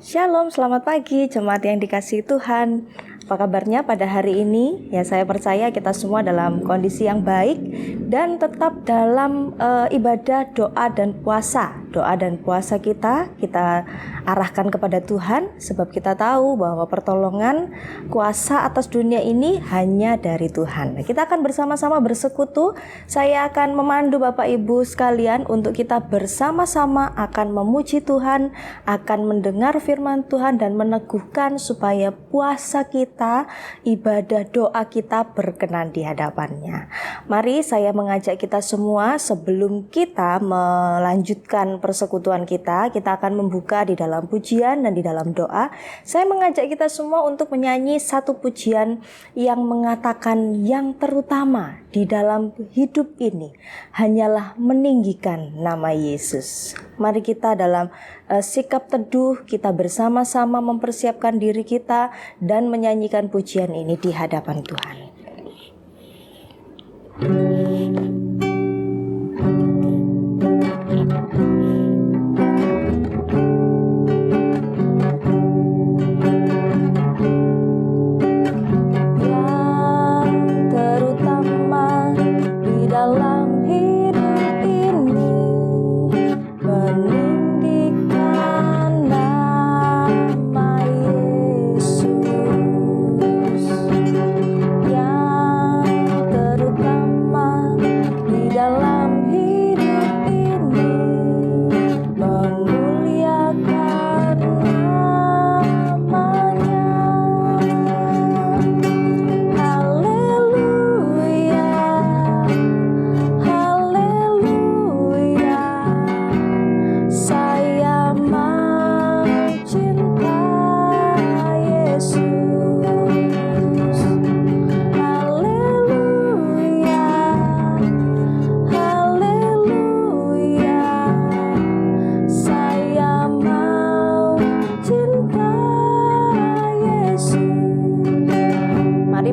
Shalom, selamat pagi jemaat yang dikasihi Tuhan. Apa kabarnya pada hari ini? Ya, saya percaya kita semua dalam kondisi yang baik dan tetap dalam ibadah doa dan puasa. Doa dan puasa kita arahkan kepada Tuhan, sebab kita tahu bahwa pertolongan kuasa atas dunia ini hanya dari Tuhan. Nah, kita akan bersama-sama bersekutu. Saya akan memandu Bapak Ibu sekalian untuk kita bersama-sama akan memuji Tuhan, akan mendengar firman Tuhan dan meneguhkan supaya puasa kita, ibadah doa kita berkenan di hadapannya. Mari saya mengajak kita semua sebelum kita melanjutkan persekutuan kita akan membuka di dalam pujian dan di dalam doa. Saya mengajak kita semua untuk menyanyi satu pujian yang mengatakan yang terutama di dalam hidup ini hanyalah meninggikan nama Yesus. Mari kita dalam sikap teduh, kita bersama-sama mempersiapkan diri kita dan menyanyikan pujian ini di hadapan Tuhan.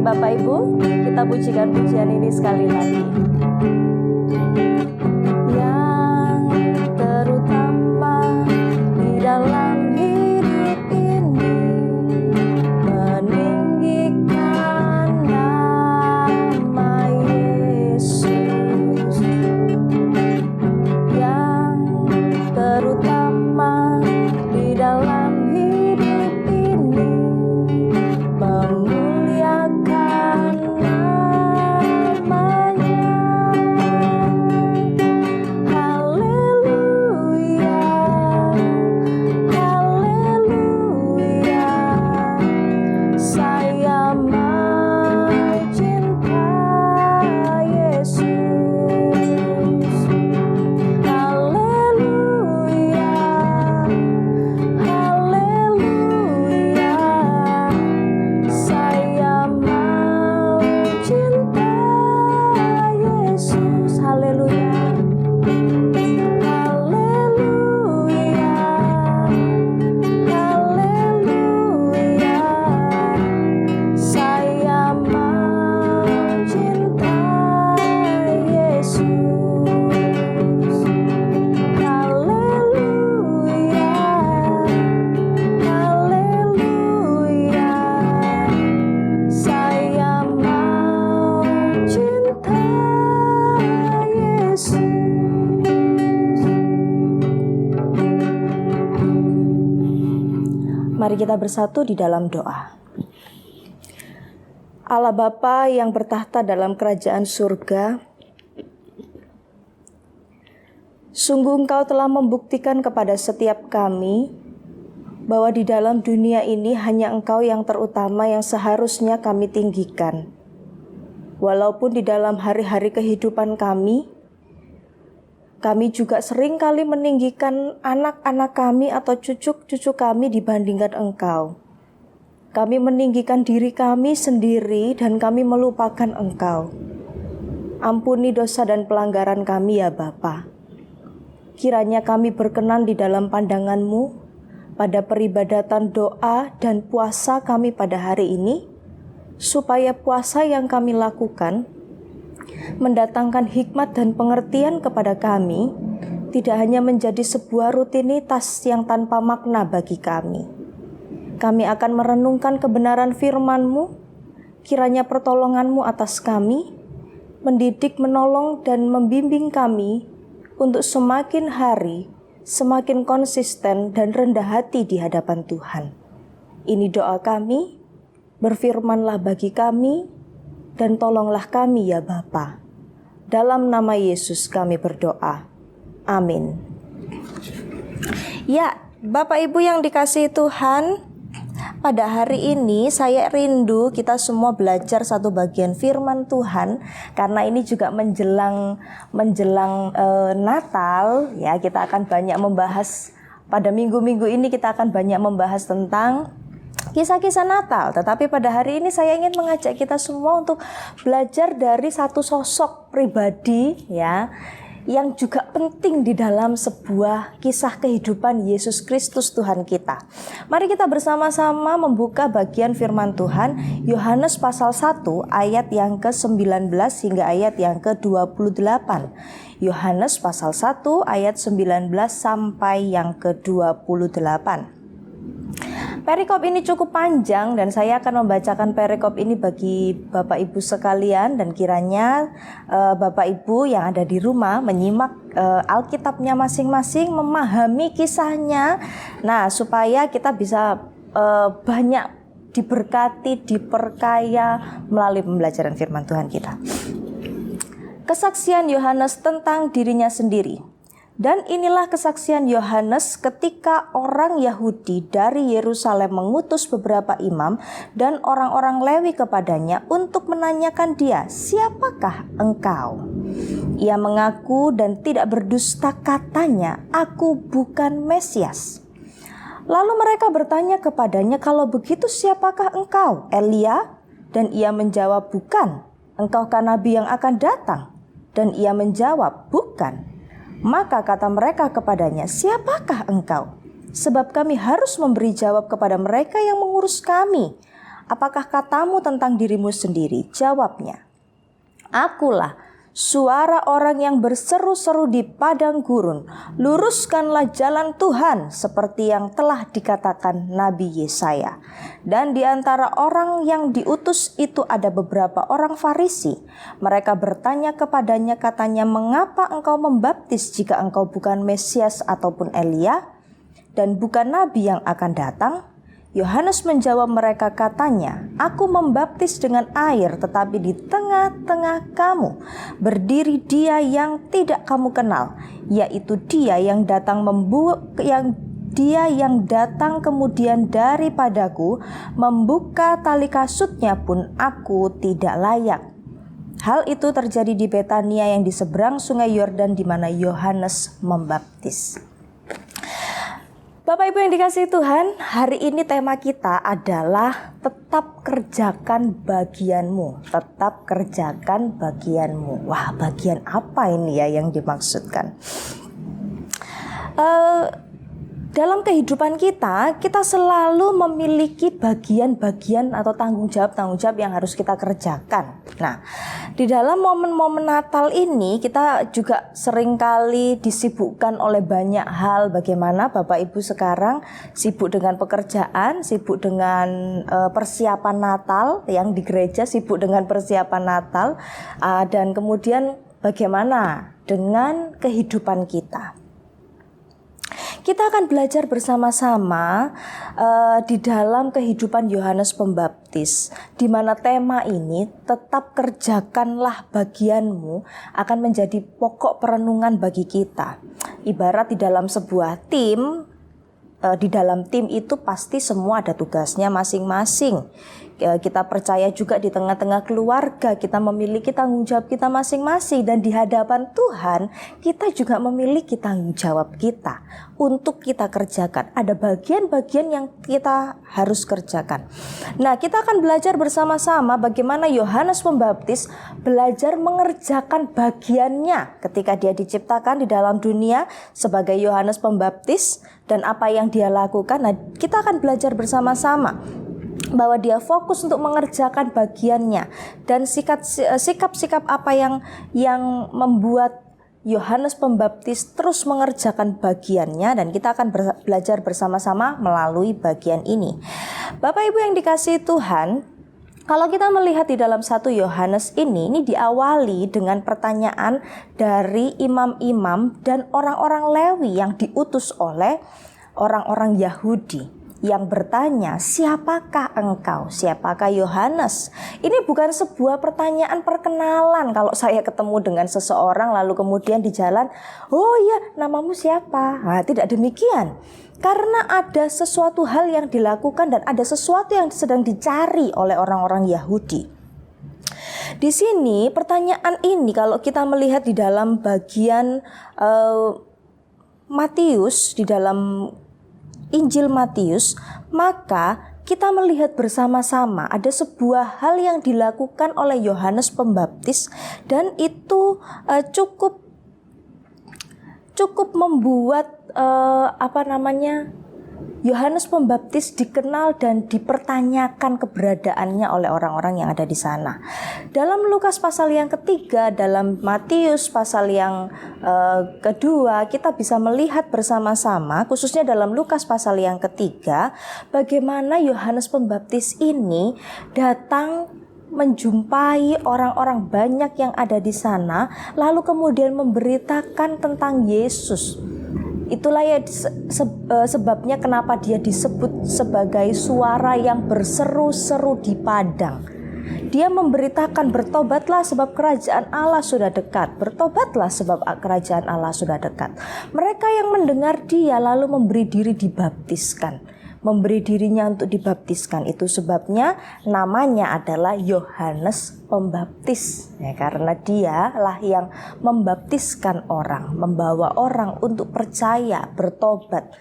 Bapak Ibu, kita pujikan pujian ini sekali lagi. Yang terutama di dalam hidup ini meninggikan nama Yesus. Yang terutama di dalam hidup ini Mari kita bersatu di dalam doa. Allah Bapa yang bertahta dalam kerajaan surga, sungguh Engkau telah membuktikan kepada setiap kami bahwa di dalam dunia ini hanya Engkau yang terutama yang seharusnya kami tinggikan. Walaupun di dalam hari-hari kehidupan kami juga seringkali meninggikan anak-anak kami atau cucu-cucu kami dibandingkan Engkau. Kami meninggikan diri kami sendiri dan kami melupakan Engkau. Ampuni dosa dan pelanggaran kami ya Bapa. Kiranya kami berkenan di dalam pandangan-Mu pada peribadatan doa dan puasa kami pada hari ini, supaya puasa yang kami lakukan mendatangkan hikmat dan pengertian kepada kami, tidak hanya menjadi sebuah rutinitas yang tanpa makna bagi kami, Kami akan merenungkan kebenaran firman-Mu. Kiranya pertolongan-Mu atas kami, mendidik, menolong, dan membimbing kami untuk semakin hari, semakin konsisten dan rendah hati di hadapan Tuhan. Ini doa kami, berfirmanlah bagi kami, dan tolonglah kami ya Bapa. Dalam nama Yesus kami berdoa. Amin. Ya, Bapak Ibu yang dikasihi Tuhan, pada hari ini saya rindu kita semua belajar satu bagian firman Tuhan, karena ini juga menjelang Natal ya. Kita akan banyak membahas pada minggu-minggu ini, kita akan banyak membahas tentang kisah-kisah Natal. Tetapi pada hari ini saya ingin mengajak kita semua untuk belajar dari satu sosok pribadi ya, yang juga penting di dalam sebuah kisah kehidupan Yesus Kristus Tuhan kita. Mari kita bersama-sama membuka bagian firman Tuhan Yohanes pasal 1 ayat yang ke-19 hingga ayat yang ke-28. Yohanes pasal 1 ayat 19 sampai yang ke-28. Perikop ini cukup panjang dan saya akan membacakan perikop ini bagi Bapak Ibu sekalian, dan kiranya Bapak Ibu yang ada di rumah menyimak Alkitabnya masing-masing, memahami kisahnya. Nah, supaya kita bisa banyak diberkati, diperkaya melalui pembelajaran firman Tuhan kita. Kesaksian Yohanes tentang dirinya sendiri. Dan inilah kesaksian Yohanes ketika orang Yahudi dari Yerusalem mengutus beberapa imam dan orang-orang Lewi kepadanya untuk menanyakan dia, "Siapakah engkau?" Ia mengaku dan tidak berdusta, katanya, "Aku bukan Mesias." Lalu mereka bertanya kepadanya, "Kalau begitu siapakah engkau? Elia?" Dan ia menjawab, "Bukan." "Engkaukah nabi yang akan datang?" Dan ia menjawab, "Bukan." Maka kata mereka kepadanya, "Siapakah engkau? Sebab kami harus memberi jawab kepada mereka yang mengurus kami. Apakah katamu tentang dirimu sendiri?" Jawabnya, "Akulah suara orang yang berseru-seru di padang gurun, luruskanlah jalan Tuhan, seperti yang telah dikatakan Nabi Yesaya." Dan di antara orang yang diutus itu ada beberapa orang Farisi. Mereka bertanya kepadanya, katanya, "Mengapa engkau membaptis jika engkau bukan Mesias ataupun Elia, dan bukan Nabi yang akan datang?" Yohanes menjawab mereka, katanya, "Aku membaptis dengan air, tetapi di tengah-tengah kamu berdiri Dia yang tidak kamu kenal, yaitu Dia yang datang kemudian daripadaku, membuka tali kasutnya pun aku tidak layak." Hal itu terjadi di Betania yang di seberang sungai Yordan, di mana Yohanes membaptis. Bapak Ibu yang dikasihi Tuhan, hari ini tema kita adalah tetap kerjakan bagianmu. Tetap kerjakan bagianmu. Wah, bagian apa ini ya yang dimaksudkan? Dalam kehidupan kita selalu memiliki bagian-bagian atau tanggung jawab yang harus kita kerjakan. Nah, di dalam momen-momen Natal ini kita juga seringkali disibukkan oleh banyak hal. Bagaimana Bapak Ibu sekarang sibuk dengan pekerjaan, sibuk dengan persiapan Natal, yang di gereja sibuk dengan persiapan Natal, dan kemudian bagaimana dengan kehidupan kita. Kita akan belajar bersama-sama di dalam kehidupan Yohanes Pembaptis, di mana tema ini, tetap kerjakanlah bagianmu, akan menjadi pokok perenungan bagi kita. Ibarat di dalam sebuah tim, di dalam tim itu pasti semua ada tugasnya masing-masing. Kita percaya juga di tengah-tengah keluarga kita memiliki tanggung jawab kita masing-masing, dan di hadapan Tuhan kita juga memiliki tanggung jawab kita untuk kita kerjakan. Ada bagian-bagian yang kita harus kerjakan. Nah, kita akan belajar bersama-sama bagaimana Yohanes Pembaptis belajar mengerjakan bagiannya ketika dia diciptakan di dalam dunia sebagai Yohanes Pembaptis, dan apa yang dia lakukan. Nah, kita akan belajar bersama-sama bahwa dia fokus untuk mengerjakan bagiannya, dan sikap-sikap apa yang membuat Yohanes Pembaptis terus mengerjakan bagiannya dan kita akan belajar bersama-sama melalui bagian ini. Bapak Ibu yang dikasihi Tuhan, kalau kita melihat di dalam 1 Yohanes ini diawali dengan pertanyaan dari imam-imam dan orang-orang Lewi yang diutus oleh orang-orang Yahudi yang bertanya, siapakah engkau? Siapakah Yohanes? Ini bukan sebuah pertanyaan perkenalan. Kalau saya ketemu dengan seseorang lalu kemudian di jalan, oh iya, namamu siapa? Nah, tidak demikian. Karena ada sesuatu hal yang dilakukan dan ada sesuatu yang sedang dicari oleh orang-orang Yahudi. Di sini pertanyaan ini kalau kita melihat di dalam bagian Matius, di dalam Injil Matius, maka kita melihat bersama-sama ada sebuah hal yang dilakukan oleh Yohanes Pembaptis dan itu cukup membuat Yohanes Pembaptis dikenal dan dipertanyakan keberadaannya oleh orang-orang yang ada di sana. Dalam Lukas pasal yang ketiga, dalam Matius pasal yang kedua, kita bisa melihat bersama-sama, khususnya dalam Lukas pasal yang ketiga, bagaimana Yohanes Pembaptis ini datang menjumpai orang-orang banyak yang ada di sana, lalu kemudian memberitakan tentang Yesus. Itulah ya sebabnya kenapa dia disebut sebagai suara yang berseru-seru di padang. Dia memberitakan, bertobatlah sebab kerajaan Allah sudah dekat. Bertobatlah sebab kerajaan Allah sudah dekat. Mereka yang mendengar dia lalu memberi diri dibaptiskan. Memberi dirinya untuk dibaptiskan, itu sebabnya namanya adalah Yohanes Pembaptis, ya, karena dialah yang membaptiskan orang, membawa orang untuk percaya, bertobat,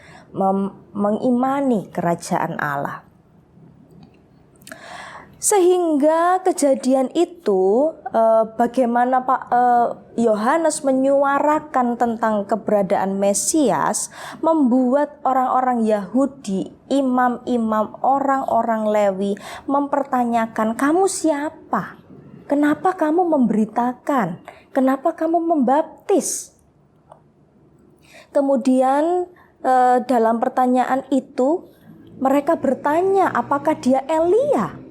mengimani kerajaan Allah. Sehingga kejadian itu bagaimana Yohanes menyuarakan tentang keberadaan Mesias membuat orang-orang Yahudi, imam-imam, orang-orang Lewi mempertanyakan, kamu siapa? Kenapa kamu memberitakan? Kenapa kamu membaptis? Kemudian dalam pertanyaan itu mereka bertanya, apakah dia Elia?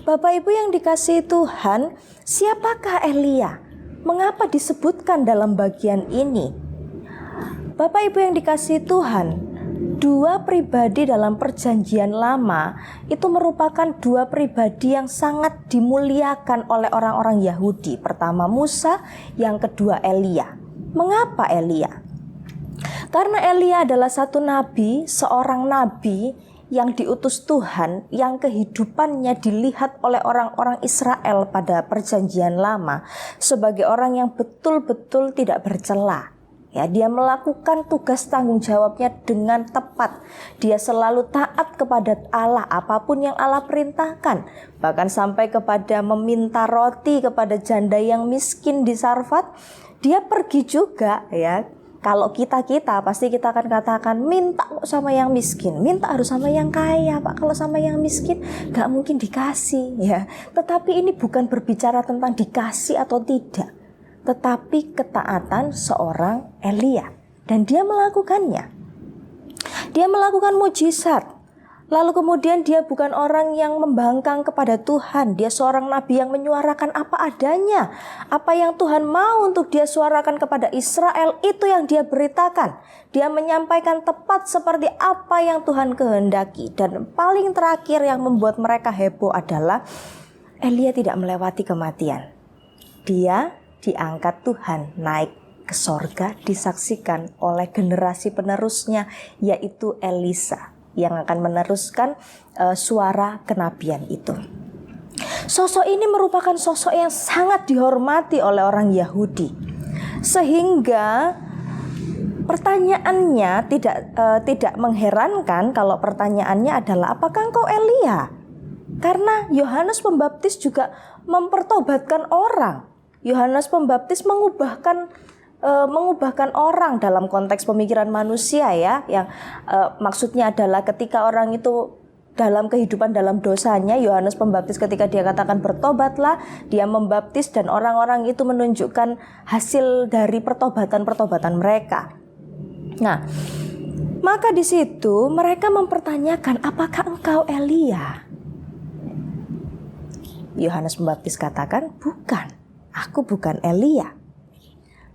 Bapak Ibu yang dikasihi Tuhan, siapakah Elia? Mengapa disebutkan dalam bagian ini? Bapak Ibu yang dikasihi Tuhan, dua pribadi dalam perjanjian lama itu merupakan dua pribadi yang sangat dimuliakan oleh orang-orang Yahudi. Pertama Musa, yang kedua Elia. Mengapa Elia? Karena Elia adalah satu nabi, seorang nabi yang diutus Tuhan, yang kehidupannya dilihat oleh orang-orang Israel pada perjanjian lama sebagai orang yang betul-betul tidak bercela. Ya, dia melakukan tugas tanggung jawabnya dengan tepat. Dia selalu taat kepada Allah, apapun yang Allah perintahkan. Bahkan sampai kepada meminta roti kepada janda yang miskin di Sarfat. Dia pergi juga, ya. Kalau kita pasti kita akan katakan, minta kok sama yang miskin, minta harus sama yang kaya, Pak. Kalau sama yang miskin gak mungkin dikasih, ya. Tetapi ini bukan berbicara tentang dikasih atau tidak, tetapi ketaatan seorang Elia. Dan dia melakukannya. Dia melakukan mujizat. Lalu kemudian dia bukan orang yang membangkang kepada Tuhan. Dia seorang nabi yang menyuarakan apa adanya. Apa yang Tuhan mau untuk dia suarakan kepada Israel, itu yang dia beritakan. Dia menyampaikan tepat seperti apa yang Tuhan kehendaki. Dan paling terakhir yang membuat mereka heboh adalah Elia tidak melewati kematian. Dia diangkat Tuhan naik ke sorga, disaksikan oleh generasi penerusnya, yaitu Elisa, yang akan meneruskan suara kenabian itu. Sosok ini merupakan sosok yang sangat dihormati oleh orang Yahudi, sehingga pertanyaannya tidak mengherankan kalau pertanyaannya adalah, apakah engkau Elia? Karena Yohanes Pembaptis juga mempertobatkan orang. Yohanes Pembaptis mengubahkan orang dalam konteks pemikiran manusia, ya, yang maksudnya adalah ketika orang itu dalam kehidupan dalam dosanya. Yohanes Pembaptis ketika dia katakan bertobatlah, dia membaptis dan orang-orang itu menunjukkan hasil dari pertobatan mereka. Nah, maka di situ mereka mempertanyakan, apakah engkau Elia? Yohanes Pembaptis katakan, bukan, aku bukan Elia.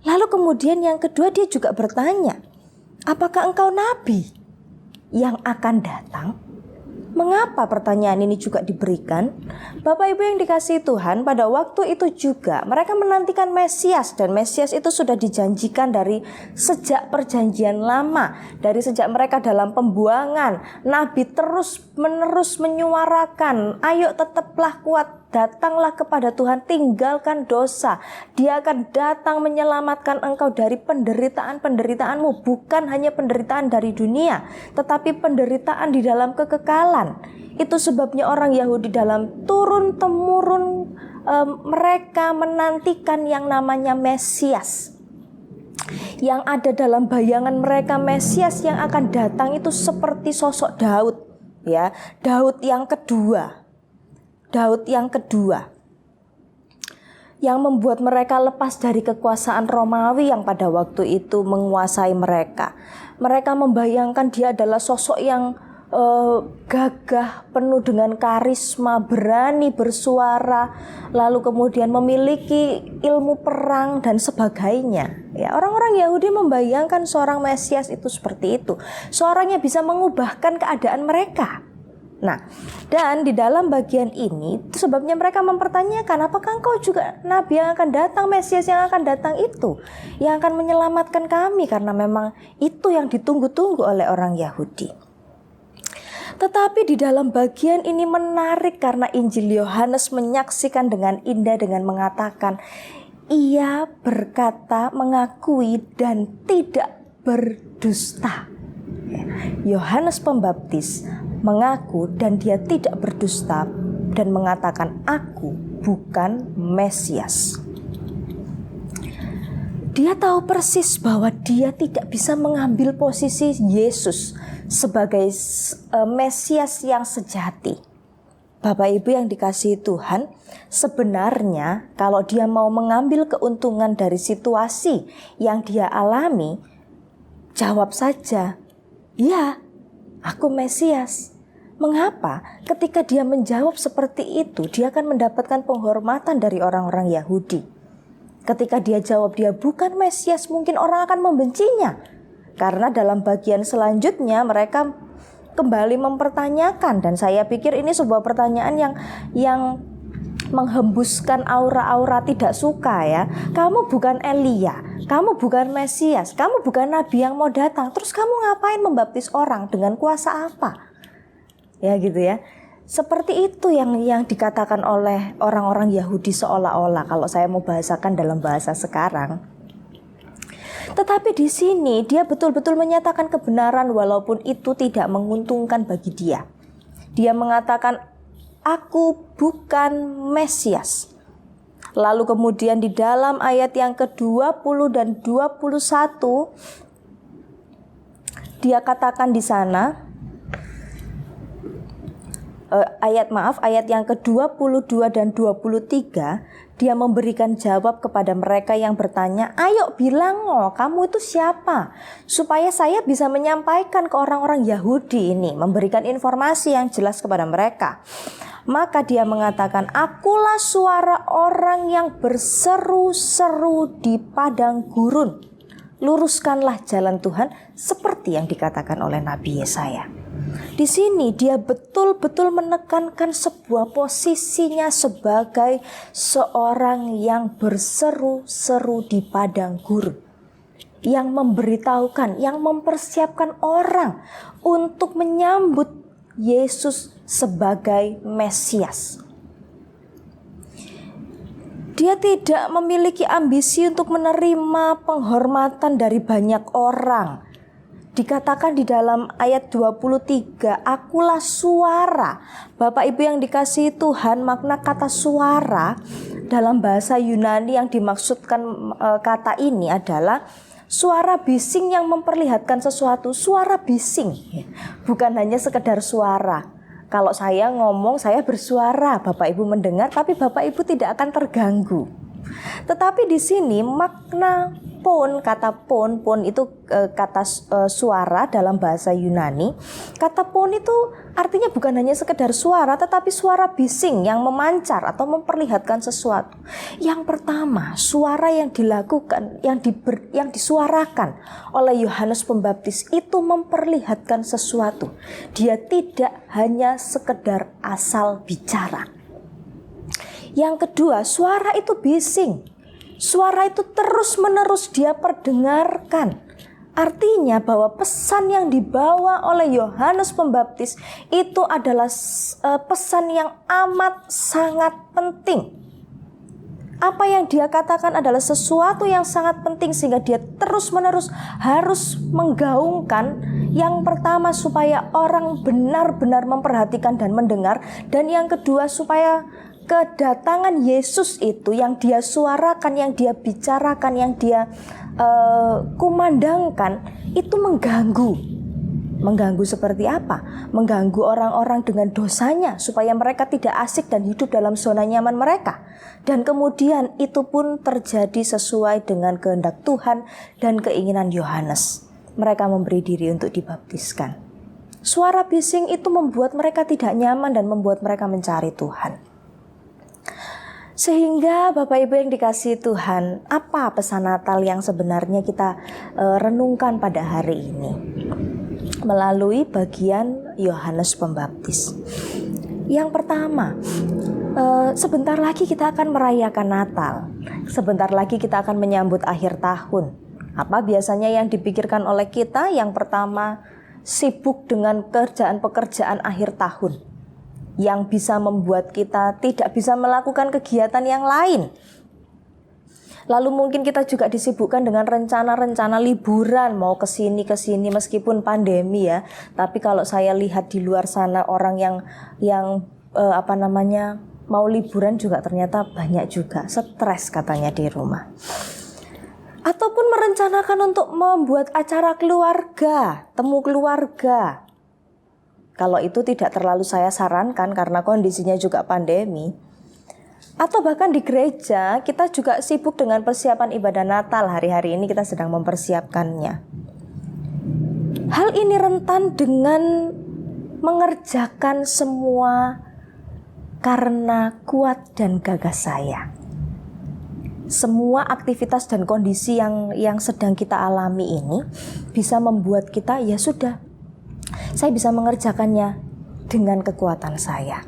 Lalu kemudian yang kedua dia juga bertanya, apakah engkau nabi yang akan datang? Mengapa pertanyaan ini juga diberikan? Bapak Ibu yang dikasihi Tuhan, pada waktu itu juga mereka menantikan Mesias, dan Mesias itu sudah dijanjikan dari sejak perjanjian lama. Dari sejak mereka dalam pembuangan, Nabi terus menerus menyuarakan, ayo tetaplah kuat, datanglah kepada Tuhan, tinggalkan dosa. Dia akan datang menyelamatkan engkau dari penderitaan-penderitaanmu, bukan hanya penderitaan dari dunia, tetapi penderitaan di dalam kekekalan. Itu sebabnya orang Yahudi dalam turun-temurun mereka menantikan yang namanya Mesias. Yang ada dalam bayangan mereka, Mesias yang akan datang itu seperti sosok Daud, ya, Daud yang kedua. Yang membuat mereka lepas dari kekuasaan Romawi yang pada waktu itu menguasai mereka. Mereka membayangkan dia adalah sosok yang gagah, penuh dengan karisma, berani bersuara, lalu kemudian memiliki ilmu perang dan sebagainya. Ya, orang-orang Yahudi membayangkan seorang Mesias itu seperti itu, seorang yang bisa mengubahkan keadaan mereka. Nah, dan di dalam bagian ini sebabnya mereka mempertanyakan, apakah engkau juga nabi yang akan datang, Mesias yang akan datang itu, yang akan menyelamatkan kami, karena memang itu yang ditunggu-tunggu oleh orang Yahudi. Tetapi di dalam bagian ini menarik karena Injil Yohanes menyaksikan dengan indah dengan mengatakan, ia berkata, mengakui dan tidak berdusta. Yohanes Pembaptis mengaku dan dia tidak berdusta dan mengatakan, aku bukan Mesias. Dia tahu persis bahwa dia tidak bisa mengambil posisi Yesus sebagai Mesias yang sejati. Bapak Ibu yang dikasihi Tuhan, sebenarnya kalau dia mau mengambil keuntungan dari situasi yang dia alami, jawab saja, ya, aku Mesias. Mengapa? Ketika dia menjawab seperti itu, dia akan mendapatkan penghormatan dari orang-orang Yahudi. Ketika dia jawab dia bukan Mesias, mungkin orang akan membencinya. Karena dalam bagian selanjutnya mereka kembali mempertanyakan, dan saya pikir ini sebuah pertanyaan yang menghembuskan aura-aura tidak suka, ya. Kamu bukan Elia, kamu bukan Mesias, kamu bukan nabi yang mau datang, terus kamu ngapain membaptis orang, dengan kuasa apa? Ya gitu ya. Seperti itu yang dikatakan oleh orang-orang Yahudi seolah-olah, kalau saya mau bahasakan dalam bahasa sekarang. Tetapi di sini dia betul-betul menyatakan kebenaran walaupun itu tidak menguntungkan bagi dia. Dia mengatakan, aku bukan Mesias. Lalu kemudian di dalam ayat yang ke-20 dan 21 dia katakan di sana, ayat yang ke-22 dan 23, dia memberikan jawab kepada mereka yang bertanya, ayo bilang, kamu itu siapa? Supaya saya bisa menyampaikan ke orang-orang Yahudi ini, memberikan informasi yang jelas kepada mereka. Maka dia mengatakan, akulah suara orang yang berseru-seru di padang gurun. Luruskanlah jalan Tuhan seperti yang dikatakan oleh Nabi Yesaya. Di sini dia betul-betul menekankan sebuah posisinya sebagai seorang yang berseru-seru di padang gurun, yang memberitahukan, yang mempersiapkan orang untuk menyambut Yesus sebagai Mesias. Dia tidak memiliki ambisi untuk menerima penghormatan dari banyak orang. Dikatakan di dalam ayat 23, akulah suara. Bapak Ibu yang dikasihi Tuhan, makna kata suara dalam bahasa Yunani yang dimaksudkan kata ini adalah suara bising yang memperlihatkan sesuatu, suara bising. Bukan hanya sekedar suara. Kalau saya ngomong, saya bersuara, Bapak Ibu mendengar, tapi Bapak Ibu tidak akan terganggu. Tetapi di sini makna pon, kata pon itu kata suara dalam bahasa Yunani. Kata pon itu artinya bukan hanya sekedar suara, tetapi suara bising yang memancar atau memperlihatkan sesuatu. Yang pertama, suara yang dilakukan, yang disuarakan oleh Yohanes Pembaptis itu memperlihatkan sesuatu. Dia tidak hanya sekedar asal bicara. Yang kedua, suara itu bising. Suara itu terus-menerus dia perdengarkan. Artinya bahwa pesan yang dibawa oleh Yohanes Pembaptis itu adalah pesan yang amat sangat penting. Apa yang dia katakan adalah sesuatu yang sangat penting sehingga dia terus-menerus harus menggaungkan. Yang pertama supaya orang benar-benar memperhatikan dan mendengar, dan yang kedua supaya kedatangan Yesus itu yang dia suarakan, yang dia bicarakan, yang dia kumandangkan itu mengganggu. Mengganggu seperti apa? Mengganggu orang-orang dengan dosanya supaya mereka tidak asik dan hidup dalam zona nyaman mereka. Dan kemudian itu pun terjadi sesuai dengan kehendak Tuhan dan keinginan Yohanes. Mereka memberi diri untuk dibaptiskan. Suara bising itu membuat mereka tidak nyaman dan membuat mereka mencari Tuhan. Sehingga Bapak Ibu yang dikasihi Tuhan, apa pesan Natal yang sebenarnya kita renungkan pada hari ini? Melalui bagian Yohanes Pembaptis. Yang pertama, sebentar lagi kita akan merayakan Natal. Sebentar lagi kita akan menyambut akhir tahun. Apa biasanya yang dipikirkan oleh kita? Yang pertama, sibuk dengan pekerjaan akhir tahun, yang bisa membuat kita tidak bisa melakukan kegiatan yang lain. Lalu mungkin kita juga disibukkan dengan rencana-rencana liburan, mau ke sini meskipun pandemi ya. Tapi kalau saya lihat di luar sana orang yang mau liburan juga ternyata banyak juga stres katanya di rumah. Ataupun merencanakan untuk membuat acara keluarga, temu keluarga. Kalau itu tidak terlalu saya sarankan karena kondisinya juga pandemi. Atau bahkan di gereja kita juga sibuk dengan persiapan ibadah Natal. Hari-hari ini kita sedang mempersiapkannya. Hal ini rentan dengan mengerjakan semua karena kuat dan gagah saya. Semua aktivitas dan kondisi yang sedang kita alami ini bisa membuat kita ya sudah, saya bisa mengerjakannya dengan kekuatan saya.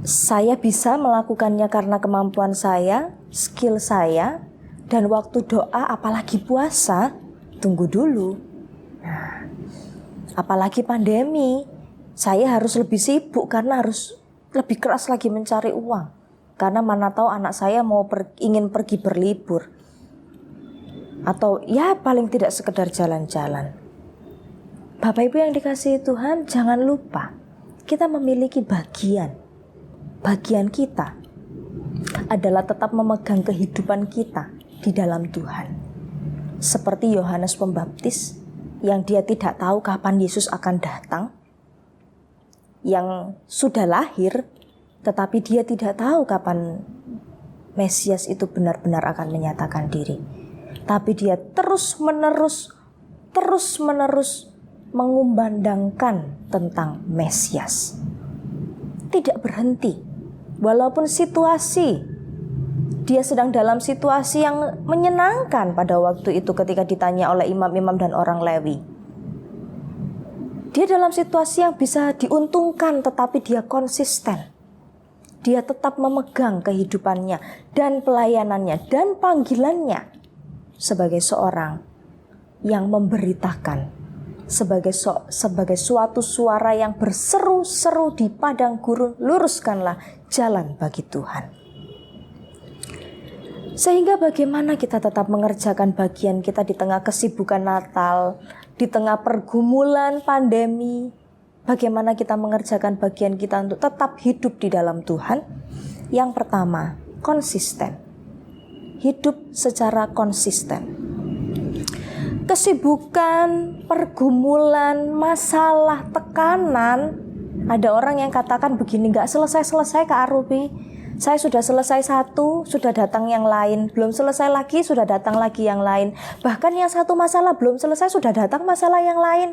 Saya bisa melakukannya karena kemampuan saya, skill saya, dan waktu doa apalagi puasa, tunggu dulu. Nah, apalagi pandemi, saya harus lebih sibuk karena harus lebih keras lagi mencari uang. Karena mana tahu anak saya ingin pergi berlibur. Atau ya paling tidak sekedar jalan-jalan. Bapak Ibu yang dikasihi Tuhan, jangan lupa kita memiliki bagian. Bagian kita adalah tetap memegang kehidupan kita di dalam Tuhan. Seperti Yohanes Pembaptis yang dia tidak tahu kapan Yesus akan datang. Yang sudah lahir tetapi dia tidak tahu kapan Mesias itu benar-benar akan menyatakan diri. Tapi dia terus-menerus mengumandangkan tentang Mesias. Tidak berhenti. Walaupun dia sedang dalam situasi yang menyenangkan pada waktu itu ketika ditanya oleh imam-imam dan orang Lewi. Dia dalam situasi yang bisa diuntungkan tetapi dia konsisten. Dia tetap memegang kehidupannya dan pelayanannya dan panggilannya sebagai seorang yang memberitakan, sebagai suatu suara yang berseru-seru di padang gurun, luruskanlah jalan bagi Tuhan. Sehingga bagaimana kita tetap mengerjakan bagian kita di tengah kesibukan Natal, di tengah pergumulan pandemi, bagaimana kita mengerjakan bagian kita untuk tetap hidup di dalam Tuhan? Yang pertama, konsisten. Hidup secara konsisten. kesibukan, pergumulan, masalah, tekanan. Ada orang yang katakan begini, gak selesai-selesai Kak Arupi. Saya sudah selesai satu, sudah datang yang lain. Belum selesai lagi, sudah datang lagi yang lain. Bahkan yang satu masalah belum selesai, sudah datang masalah yang lain.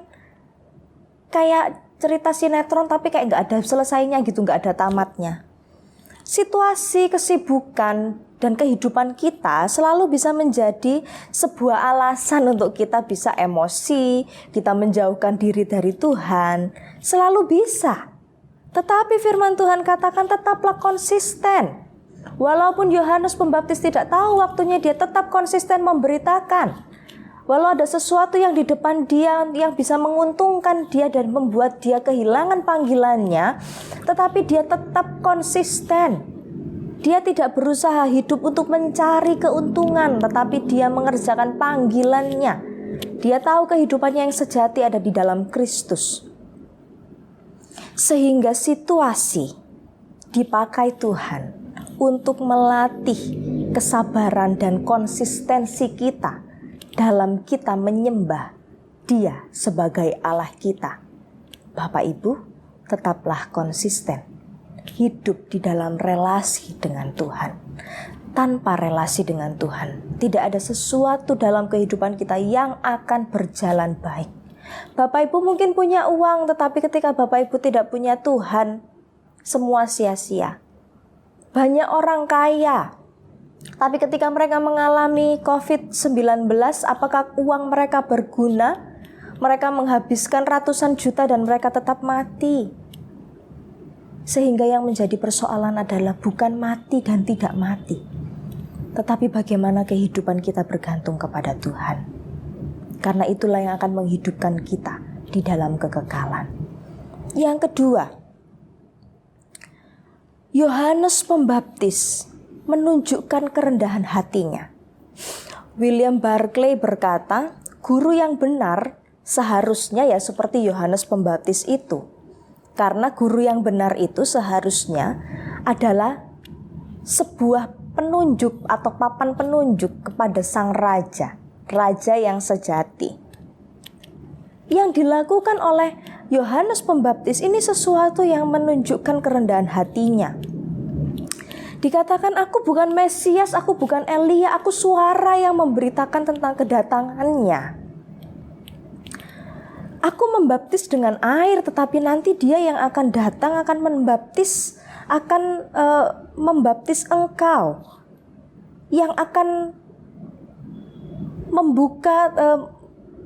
Kayak cerita sinetron tapi kayak gak ada selesainya gitu, gak ada tamatnya. Situasi, kesibukan, dan kehidupan kita selalu bisa menjadi sebuah alasan untuk kita bisa emosi, kita menjauhkan diri dari Tuhan. Selalu bisa. Tetapi firman Tuhan katakan tetaplah konsisten. Walaupun Yohanes Pembaptis tidak tahu waktunya, dia tetap konsisten memberitakan. Walau ada sesuatu yang di depan dia yang bisa menguntungkan dia dan membuat dia kehilangan panggilannya, tetapi dia tetap konsisten. Dia tidak berusaha hidup untuk mencari keuntungan, tetapi dia mengerjakan panggilannya. Dia tahu kehidupannya yang sejati ada di dalam Kristus. Sehingga situasi dipakai Tuhan untuk melatih kesabaran dan konsistensi kita dalam kita menyembah Dia sebagai Allah kita. Bapak Ibu, tetaplah konsisten hidup di dalam relasi dengan Tuhan. Tanpa relasi dengan Tuhan, tidak ada sesuatu dalam kehidupan kita yang akan berjalan baik. Bapak Ibu mungkin punya uang, tetapi ketika Bapak Ibu tidak punya Tuhan, semua sia-sia. Banyak orang kaya, tapi ketika mereka mengalami COVID-19, apakah uang mereka berguna? Mereka menghabiskan ratusan juta dan mereka tetap mati. Sehingga yang menjadi persoalan adalah bukan mati dan tidak mati, tetapi bagaimana kehidupan kita bergantung kepada Tuhan. Karena itulah yang akan menghidupkan kita di dalam kekekalan. Yang kedua, Yohanes Pembaptis menunjukkan kerendahan hatinya. William Barclay berkata, guru yang benar seharusnya ya seperti Yohanes Pembaptis itu. Karena guru yang benar itu seharusnya adalah sebuah penunjuk atau papan penunjuk kepada sang raja. Raja yang sejati. Yang dilakukan oleh Yohanes Pembaptis ini sesuatu yang menunjukkan kerendahan hatinya. Dikatakan, aku bukan Mesias, aku bukan Elia, aku suara yang memberitakan tentang kedatangannya. Aku membaptis dengan air, tetapi nanti Dia yang akan datang akan membaptis, akan membaptis engkau, yang akan membuka,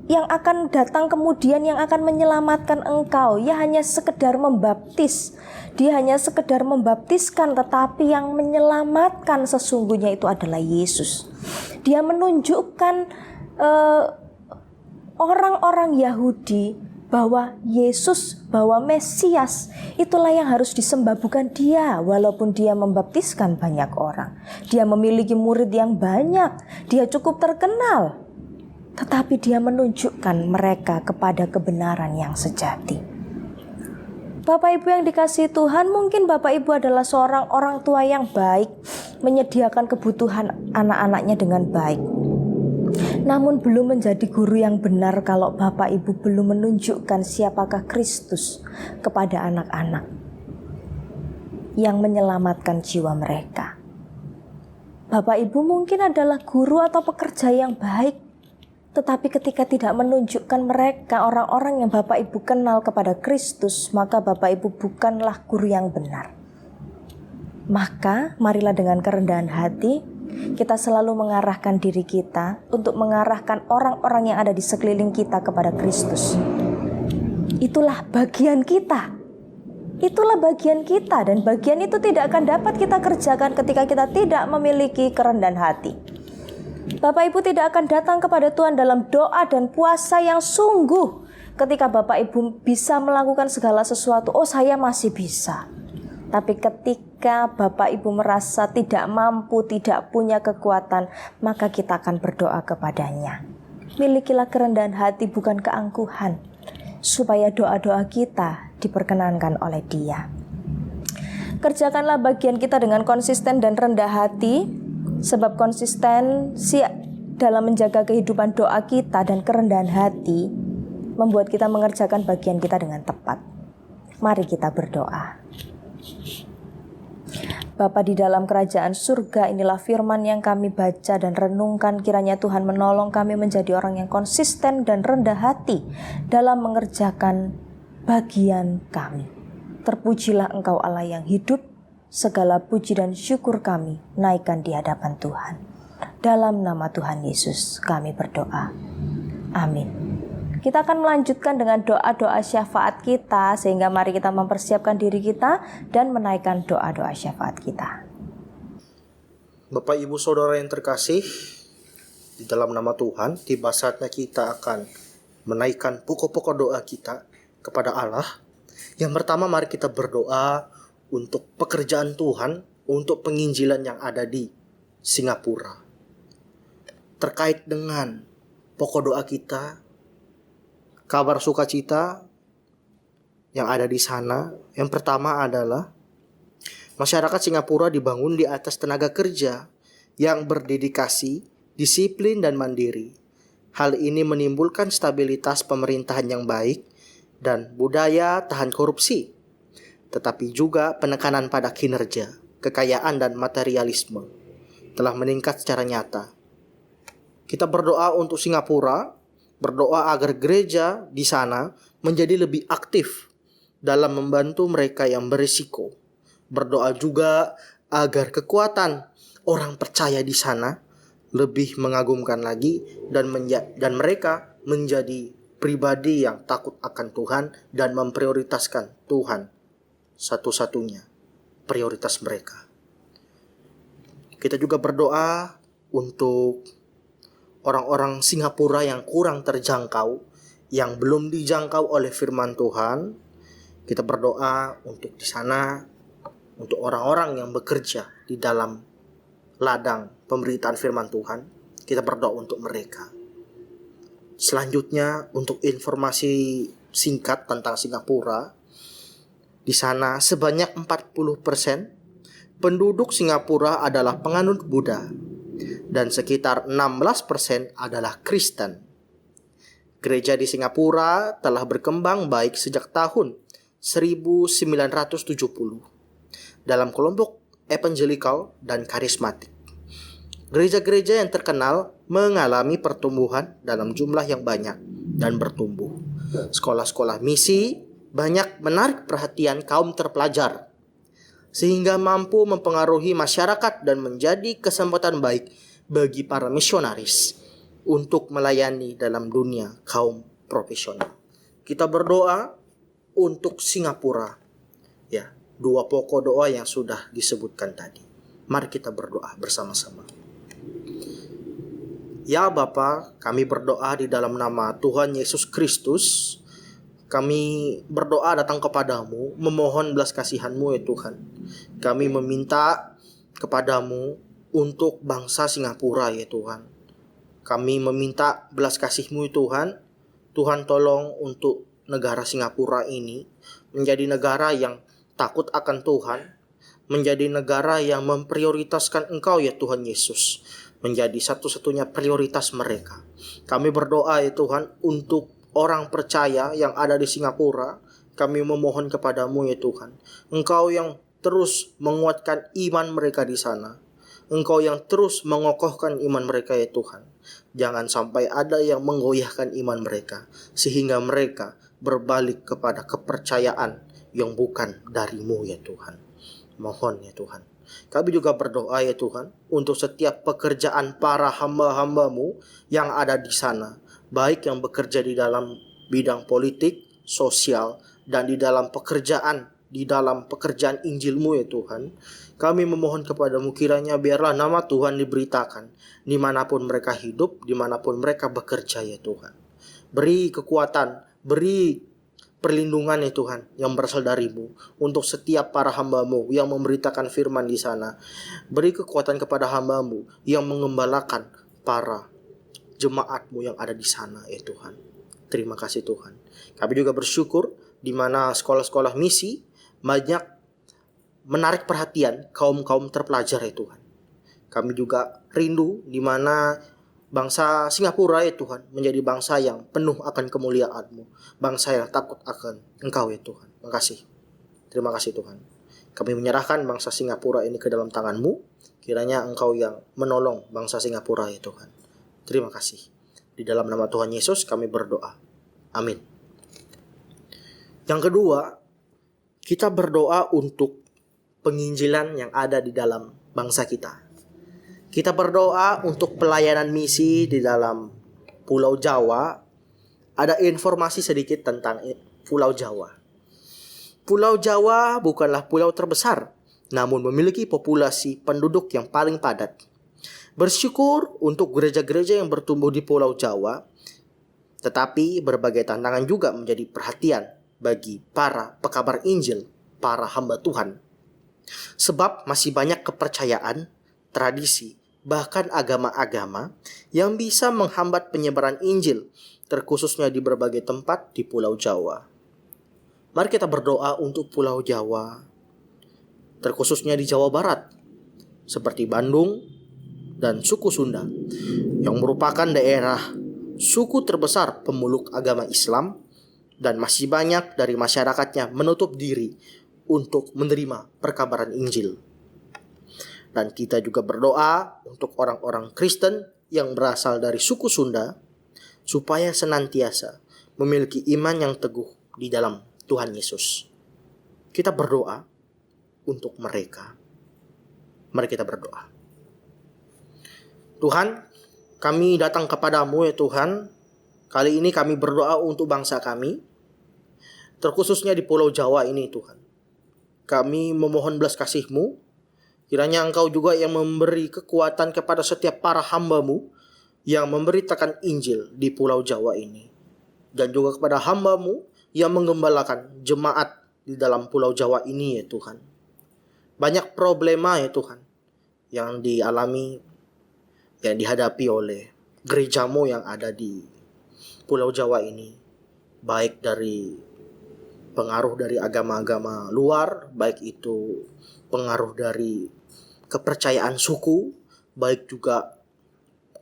yang akan datang kemudian yang akan menyelamatkan engkau. Ia hanya sekedar membaptis, Dia hanya sekedar membaptiskan, tetapi yang menyelamatkan sesungguhnya itu adalah Yesus. Dia menunjukkan orang-orang Yahudi bahwa Yesus, bahwa Mesias itulah yang harus disembah, bukan Dia. Walaupun Dia membaptiskan banyak orang, Dia memiliki murid yang banyak, Dia cukup terkenal, tetapi Dia menunjukkan mereka kepada kebenaran yang sejati. Bapak Ibu yang dikasihi Tuhan, mungkin Bapak Ibu adalah seorang orang tua yang baik, menyediakan kebutuhan anak-anaknya dengan baik. Namun belum menjadi guru yang benar kalau Bapak Ibu belum menunjukkan siapakah Kristus kepada anak-anak yang menyelamatkan jiwa mereka. Bapak Ibu mungkin adalah guru atau pekerja yang baik, tetapi ketika tidak menunjukkan mereka, orang-orang yang Bapak Ibu kenal kepada Kristus, maka Bapak Ibu bukanlah guru yang benar. Maka marilah dengan kerendahan hati kita selalu mengarahkan diri kita untuk mengarahkan orang-orang yang ada di sekeliling kita kepada Kristus. Itulah bagian kita. Itulah bagian kita, dan bagian itu tidak akan dapat kita kerjakan ketika kita tidak memiliki kerendahan hati. Bapak Ibu tidak akan datang kepada Tuhan dalam doa dan puasa yang sungguh ketika Bapak Ibu bisa melakukan segala sesuatu. Oh, saya masih bisa. Tapi ketika Bapak Ibu merasa tidak mampu, tidak punya kekuatan, maka kita akan berdoa kepadanya. Milikilah kerendahan hati, bukan keangkuhan, supaya doa-doa kita diperkenankan oleh Dia. Kerjakanlah bagian kita dengan konsisten dan rendah hati, sebab konsistensi dalam menjaga kehidupan doa kita dan kerendahan hati, membuat kita mengerjakan bagian kita dengan tepat. Mari kita berdoa. Bapa di dalam kerajaan surga, inilah firman yang kami baca dan renungkan. Kiranya Tuhan menolong kami menjadi orang yang konsisten dan rendah hati dalam mengerjakan bagian kami. Terpujilah Engkau Allah yang hidup, segala puji dan syukur kami naikkan di hadapan Tuhan. Dalam nama Tuhan Yesus kami berdoa. Amin. Kita akan melanjutkan dengan doa-doa syafaat kita, sehingga mari kita mempersiapkan diri kita dan menaikkan doa-doa syafaat kita. Bapak Ibu Saudara yang terkasih, di dalam nama Tuhan, tiba saatnya kita akan menaikkan pokok-pokok doa kita kepada Allah. Yang pertama, mari kita berdoa untuk pekerjaan Tuhan, untuk penginjilan yang ada di Singapura. Terkait dengan pokok doa kita, kabar sukacita yang ada di sana, yang pertama adalah masyarakat Singapura dibangun di atas tenaga kerja yang berdedikasi, disiplin, dan mandiri. Hal ini menimbulkan stabilitas pemerintahan yang baik dan budaya tahan korupsi, tetapi juga penekanan pada kinerja, kekayaan, dan materialisme telah meningkat secara nyata. Kita berdoa untuk Singapura, berdoa agar gereja di sana menjadi lebih aktif dalam membantu mereka yang berisiko. Berdoa juga agar kekuatan orang percaya di sana lebih mengagumkan lagi dan mereka menjadi pribadi yang takut akan Tuhan dan memprioritaskan Tuhan satu-satunya prioritas mereka. Kita juga berdoa untuk orang-orang Singapura yang kurang terjangkau, yang belum dijangkau oleh firman Tuhan. Kita berdoa untuk di sana, untuk orang-orang yang bekerja di dalam ladang pemberitaan firman Tuhan. Kita berdoa untuk mereka. Selanjutnya, untuk informasi singkat tentang Singapura, di sana sebanyak 40% penduduk Singapura adalah penganut Buddha dan sekitar 16% adalah Kristen. Gereja di Singapura telah berkembang baik sejak tahun 1970 dalam kelompok evangelikal dan karismatik. Gereja-gereja yang terkenal mengalami pertumbuhan dalam jumlah yang banyak dan bertumbuh. Sekolah-sekolah misi banyak menarik perhatian kaum terpelajar, sehingga mampu mempengaruhi masyarakat dan menjadi kesempatan baik bagi para misionaris untuk melayani dalam dunia kaum profesional. Kita berdoa untuk Singapura. Ya, dua pokok doa yang sudah disebutkan tadi. Mari kita berdoa bersama-sama. Ya Bapa, kami berdoa di dalam nama Tuhan Yesus Kristus. Kami berdoa datang kepadamu, memohon belas kasihan-Mu ya Tuhan. Kami meminta kepadamu untuk bangsa Singapura ya Tuhan. Kami meminta belas kasih-Mu ya Tuhan. Tuhan tolong untuk negara Singapura ini menjadi negara yang takut akan Tuhan, menjadi negara yang memprioritaskan Engkau ya Tuhan Yesus, menjadi satu-satunya prioritas mereka. Kami berdoa ya Tuhan untuk orang percaya yang ada di Singapura. Kami memohon kepadamu ya Tuhan, Engkau yang terus menguatkan iman mereka di sana. Engkau yang terus mengokohkan iman mereka ya Tuhan. Jangan sampai ada yang menggoyahkan iman mereka, sehingga mereka berbalik kepada kepercayaan yang bukan darimu ya Tuhan. Mohon ya Tuhan. Kami juga berdoa ya Tuhan untuk setiap pekerjaan para hamba-hamba-Mu yang ada di sana, baik yang bekerja di dalam bidang politik, sosial, dan di dalam pekerjaan Injil-Mu ya Tuhan. Kami memohon kepadamu kiranya biarlah nama Tuhan diberitakan dimanapun mereka hidup, dimanapun mereka bekerja ya Tuhan. Beri kekuatan, beri perlindungan ya Tuhan yang berasal dari-Mu untuk setiap para hamba-Mu yang memberitakan firman di sana. Beri kekuatan kepada hamba-Mu yang mengembalakan para jemaat-Mu yang ada di sana ya Tuhan. Terima kasih Tuhan. Kami juga bersyukur di mana sekolah-sekolah misi banyak menarik perhatian kaum-kaum terpelajar ya Tuhan. Kami juga rindu di mana bangsa Singapura ya Tuhan menjadi bangsa yang penuh akan kemuliaan-Mu, bangsa yang takut akan Engkau ya Tuhan. Makasih. Terima kasih Tuhan. Kami menyerahkan bangsa Singapura ini ke dalam tangan-Mu. Kiranya Engkau yang menolong bangsa Singapura ya Tuhan. Terima kasih. Di dalam nama Tuhan Yesus kami berdoa. Amin. Yang kedua, kita berdoa untuk penginjilan yang ada di dalam bangsa kita. Kita berdoa untuk pelayanan misi di dalam Pulau Jawa. Ada informasi sedikit tentang Pulau Jawa. Pulau Jawa bukanlah pulau terbesar, namun memiliki populasi penduduk yang paling padat. Bersyukur untuk gereja-gereja yang bertumbuh di Pulau Jawa, tetapi berbagai tantangan juga menjadi perhatian bagi para pekabar Injil, para hamba Tuhan. Sebab masih banyak kepercayaan, tradisi, bahkan agama-agama yang bisa menghambat penyebaran Injil, terkhususnya di berbagai tempat di Pulau Jawa. Mari kita berdoa untuk Pulau Jawa, terkhususnya di Jawa Barat, seperti Bandung dan suku Sunda, yang merupakan daerah suku terbesar pemeluk agama Islam, dan masih banyak dari masyarakatnya menutup diri untuk menerima perkabaran Injil. Dan kita juga berdoa untuk orang-orang Kristen yang berasal dari suku Sunda, supaya senantiasa memiliki iman yang teguh di dalam Tuhan Yesus. Kita berdoa untuk mereka. Mari kita berdoa. Tuhan, kami datang kepadamu ya Tuhan. Kali ini kami berdoa untuk bangsa kami, terkhususnya di Pulau Jawa ini Tuhan. Kami memohon belas kasih-Mu, kiranya Engkau juga yang memberi kekuatan kepada setiap para hamba-Mu yang memberitakan Injil di Pulau Jawa ini. Dan juga kepada hamba-Mu yang menggembalakan jemaat di dalam Pulau Jawa ini ya Tuhan. Banyak problema ya Tuhan yang dialami, yang dihadapi oleh gereja-Mu yang ada di Pulau Jawa ini. Baik dari pengaruh dari agama-agama luar, baik itu pengaruh dari kepercayaan suku, baik juga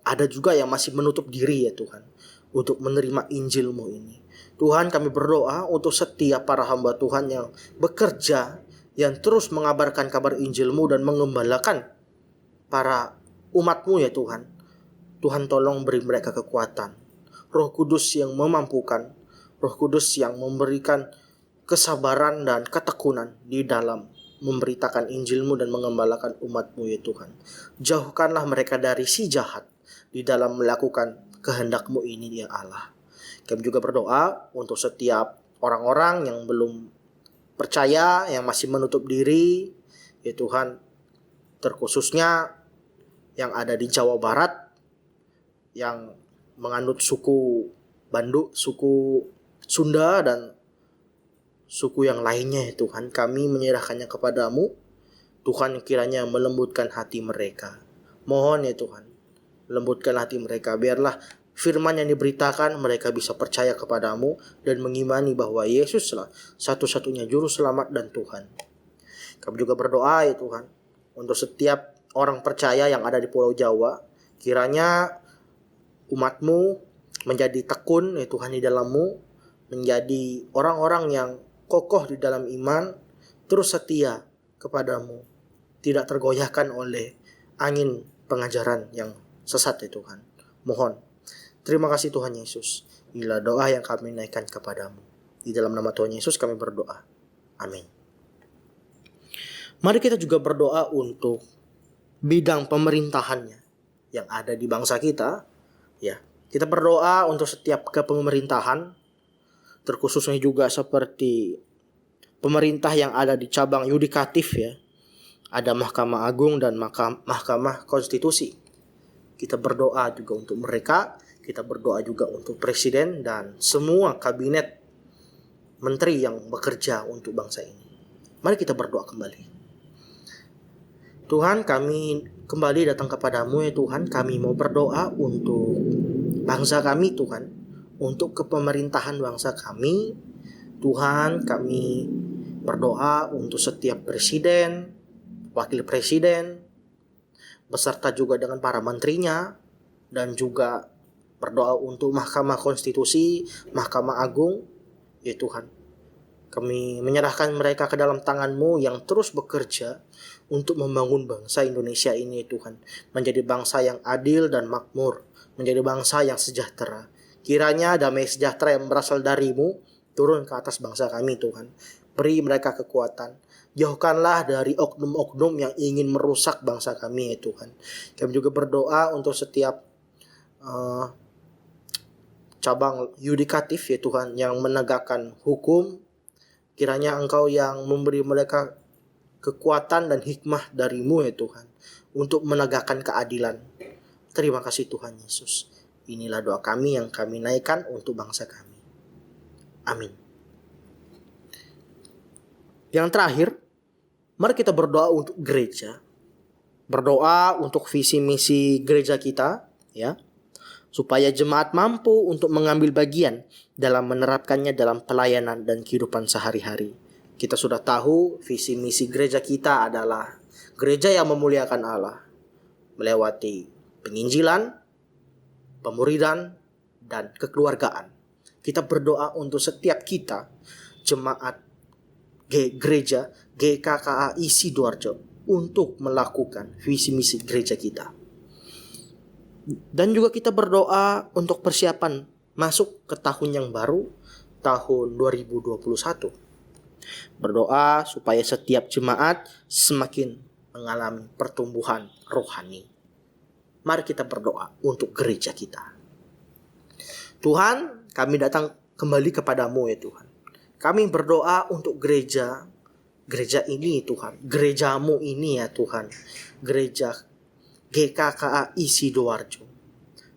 ada juga yang masih menutup diri ya Tuhan untuk menerima Injil-Mu ini. Tuhan, kami berdoa untuk setiap para hamba Tuhan yang bekerja, yang terus mengabarkan kabar Injil-Mu dan mengembalakan para umat-Mu ya Tuhan. Tuhan tolong beri mereka kekuatan, Roh Kudus yang memampukan, Roh Kudus yang memberikan kesabaran dan ketekunan di dalam memberitakan Injil-Mu dan mengembalakan umat-Mu ya Tuhan. Jauhkanlah mereka dari si jahat di dalam melakukan kehendak-Mu ini ya Allah. Kami juga berdoa untuk setiap orang-orang yang belum percaya, yang masih menutup diri ya Tuhan, terkhususnya yang ada di Jawa Barat, yang menganut suku Bandung, suku Sunda, dan suku yang lainnya ya Tuhan. Kami menyerahkannya kepadamu. Tuhan, kiranya melembutkan hati mereka. Mohon ya Tuhan, lembutkan hati mereka. Biarlah firman yang diberitakan mereka bisa percaya kepadamu dan mengimani bahwa Yesuslah satu-satunya juru selamat dan Tuhan. Kami juga berdoa ya Tuhan untuk setiap orang percaya yang ada di Pulau Jawa. Kiranya umat-Mu menjadi tekun ya Tuhan di dalam-Mu, menjadi orang-orang yang kokoh di dalam iman, terus setia kepadamu, tidak tergoyahkan oleh angin pengajaran yang sesat ya Tuhan. Mohon. Terima kasih Tuhan Yesus. Inilah doa yang kami naikkan kepadamu. Di dalam nama Tuhan Yesus kami berdoa. Amin. Mari kita juga berdoa untuk bidang pemerintahannya yang ada di bangsa kita. Ya, kita berdoa untuk setiap kepemerintahan, terkhususnya juga seperti pemerintah yang ada di cabang yudikatif ya. Ada Mahkamah Agung dan Mahkamah Konstitusi. Kita berdoa juga untuk mereka. Kita berdoa juga untuk presiden dan semua kabinet menteri yang bekerja untuk bangsa ini. Mari kita berdoa kembali. Tuhan, kami kembali datang kepadamu ya Tuhan. Kami mau berdoa untuk bangsa kami Tuhan, untuk kepemerintahan bangsa kami. Tuhan, kami berdoa untuk setiap presiden, wakil presiden, beserta juga dengan para menterinya, dan juga berdoa untuk Mahkamah Konstitusi, Mahkamah Agung. Ya Tuhan, kami menyerahkan mereka ke dalam tangan-Mu yang terus bekerja untuk membangun bangsa Indonesia ini Tuhan, menjadi bangsa yang adil dan makmur, menjadi bangsa yang sejahtera. Kiranya damai sejahtera yang berasal dari-Mu turun ke atas bangsa kami Tuhan. Beri mereka kekuatan. Jauhkanlah dari oknum-oknum yang ingin merusak bangsa kami ya Tuhan. Kami juga berdoa untuk setiap cabang yudikatif ya Tuhan yang menegakkan hukum. Kiranya Engkau yang memberi mereka kekuatan dan hikmah dari-Mu ya Tuhan, untuk menegakkan keadilan. Terima kasih Tuhan Yesus. Inilah doa kami yang kami naikkan untuk bangsa kami. Amin. Yang terakhir, mari kita berdoa untuk gereja. Berdoa untuk visi misi gereja kita, ya, supaya jemaat mampu untuk mengambil bagian dalam menerapkannya dalam pelayanan dan kehidupan sehari-hari. Kita sudah tahu visi misi gereja kita adalah gereja yang memuliakan Allah, melewati penginjilan, pemuridan, dan kekeluargaan. Kita berdoa untuk setiap kita, jemaat gereja GKKAI Sidoarjo, untuk melakukan visi misi gereja kita. Dan juga kita berdoa untuk persiapan masuk ke tahun yang baru, tahun 2021. Berdoa supaya setiap jemaat semakin mengalami pertumbuhan rohani. Mari kita berdoa untuk gereja kita. Tuhan, kami datang kembali kepadamu ya Tuhan. Kami berdoa untuk gereja ini Tuhan. Gerejamu ini ya Tuhan. Gereja GKKAI Sidoarjo.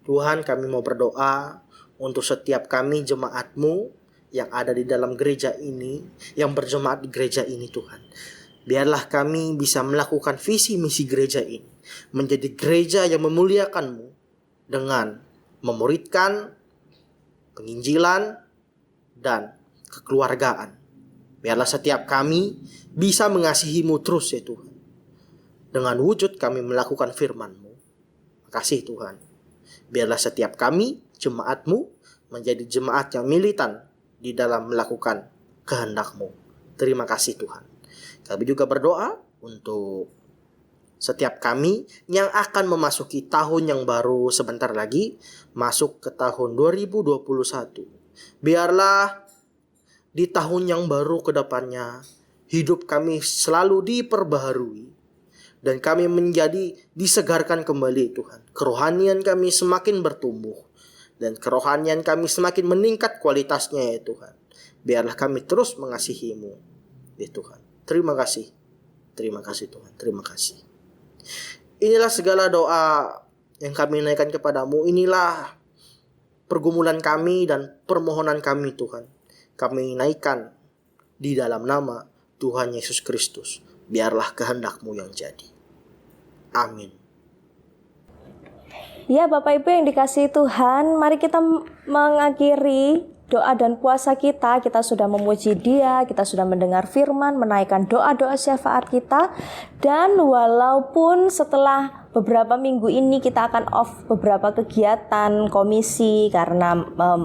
Tuhan, kami mau berdoa untuk setiap kami jemaat-Mu yang ada di dalam gereja ini, yang berjemaat di gereja ini Tuhan. Biarlah kami bisa melakukan visi misi gereja ini, menjadi gereja yang memuliakan-Mu dengan memuridkan, penginjilan, dan kekeluargaan. Biarlah setiap kami bisa mengasihi-Mu terus ya Tuhan. Dengan wujud kami melakukan firman-Mu. Makasih Tuhan. Biarlah setiap kami, jemaat-Mu, menjadi jemaat yang militan di dalam melakukan kehendak-Mu. Terima kasih Tuhan. Kami juga berdoa untuk setiap kami yang akan memasuki tahun yang baru sebentar lagi, masuk ke tahun 2021. Biarlah di tahun yang baru ke depannya, hidup kami selalu diperbaharui, dan kami menjadi disegarkan kembali Tuhan. Kerohanian kami semakin bertumbuh, dan kerohanian kami semakin meningkat kualitasnya ya Tuhan. Biarlah kami terus mengasihi-Mu ya Tuhan. Terima kasih. Terima kasih Tuhan. Terima kasih. Inilah segala doa yang kami naikkan kepadamu. Inilah pergumulan kami dan permohonan kami Tuhan. Kami naikkan di dalam nama Tuhan Yesus Kristus. Biarlah kehendak-Mu yang jadi. Amin. Ya Bapak Ibu yang dikasihi Tuhan, mari kita mengakhiri doa dan puasa kita. Kita sudah memuji Dia, kita sudah mendengar firman, menaikkan doa-doa syafaat kita. Dan walaupun setelah beberapa minggu ini kita akan off beberapa kegiatan komisi karena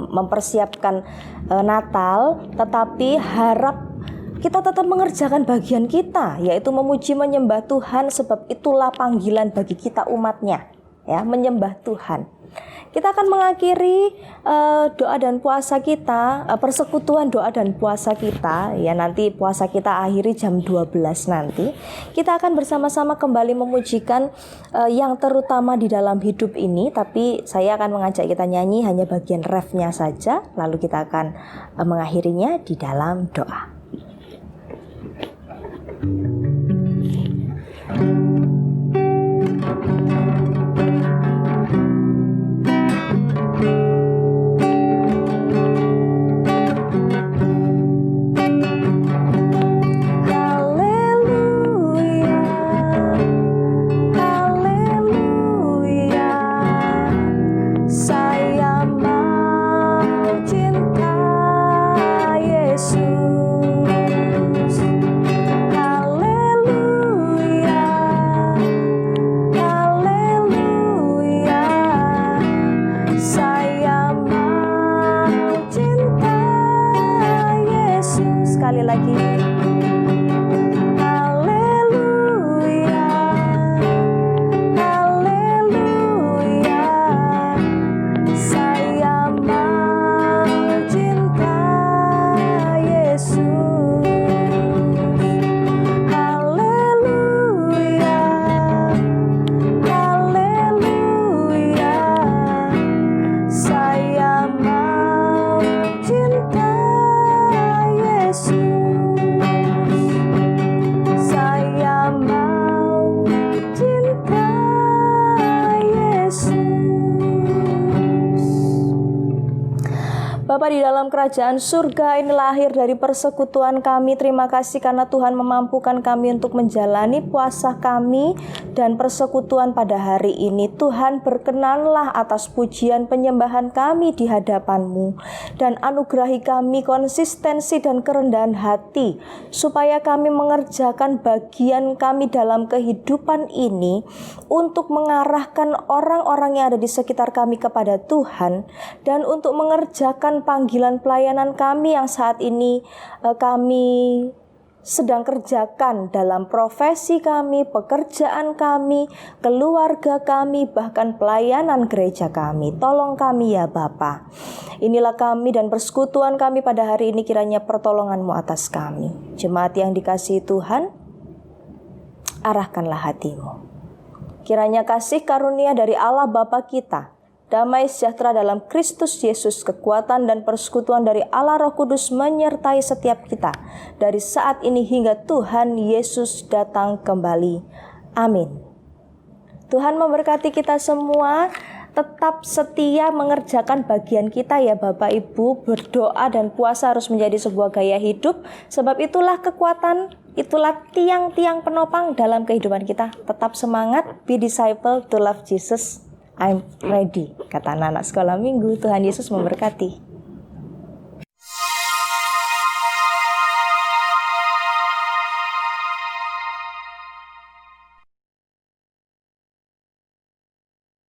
mempersiapkan Natal, tetapi harap kita tetap mengerjakan bagian kita, yaitu memuji menyembah Tuhan, sebab itulah panggilan bagi kita umatnya, ya, menyembah Tuhan. Kita akan mengakhiri doa dan puasa kita, persekutuan doa dan puasa kita, ya, nanti puasa kita akhiri jam 12 nanti. Kita akan bersama-sama kembali memujikan yang terutama di dalam hidup ini, tapi saya akan mengajak kita nyanyi hanya bagian refnya saja, lalu kita akan mengakhirinya di dalam doa. Yesus, haleluya. Bapa di dalam kerajaan surga, ini lahir dari persekutuan kami. Terima kasih karena Tuhan memampukan kami untuk menjalani puasa kami dan persekutuan pada hari ini. Tuhan, berkenanlah atas pujian penyembahan kami di hadapan-Mu, dan anugerahi kami konsistensi dan kerendahan hati, supaya kami mengerjakan bagian kami dalam kehidupan ini untuk mengarahkan orang-orang yang ada di sekitar kami kepada Tuhan, dan untuk mengerjakan panggilan pelayanan kami yang saat ini kami sedang kerjakan dalam profesi kami, pekerjaan kami, keluarga kami, bahkan pelayanan gereja kami. Tolong kami ya Bapa. Inilah kami dan persekutuan kami pada hari ini, kiranya pertolongan-Mu atas kami. Jemaat yang dikasihi Tuhan, arahkanlah hati-Mu. Kiranya kasih karunia dari Allah Bapa kita, damai sejahtera dalam Kristus Yesus, kekuatan dan persekutuan dari Allah Roh Kudus menyertai setiap kita dari saat ini hingga Tuhan Yesus datang kembali. Amin. Tuhan memberkati kita semua. Tetap setia mengerjakan bagian kita ya Bapak Ibu. Berdoa dan puasa harus menjadi sebuah gaya hidup. Sebab itulah kekuatan, itulah tiang-tiang penopang dalam kehidupan kita. Tetap semangat, be disciple to love Jesus. I'm ready, kata anak-anak sekolah minggu. Tuhan Yesus memberkati.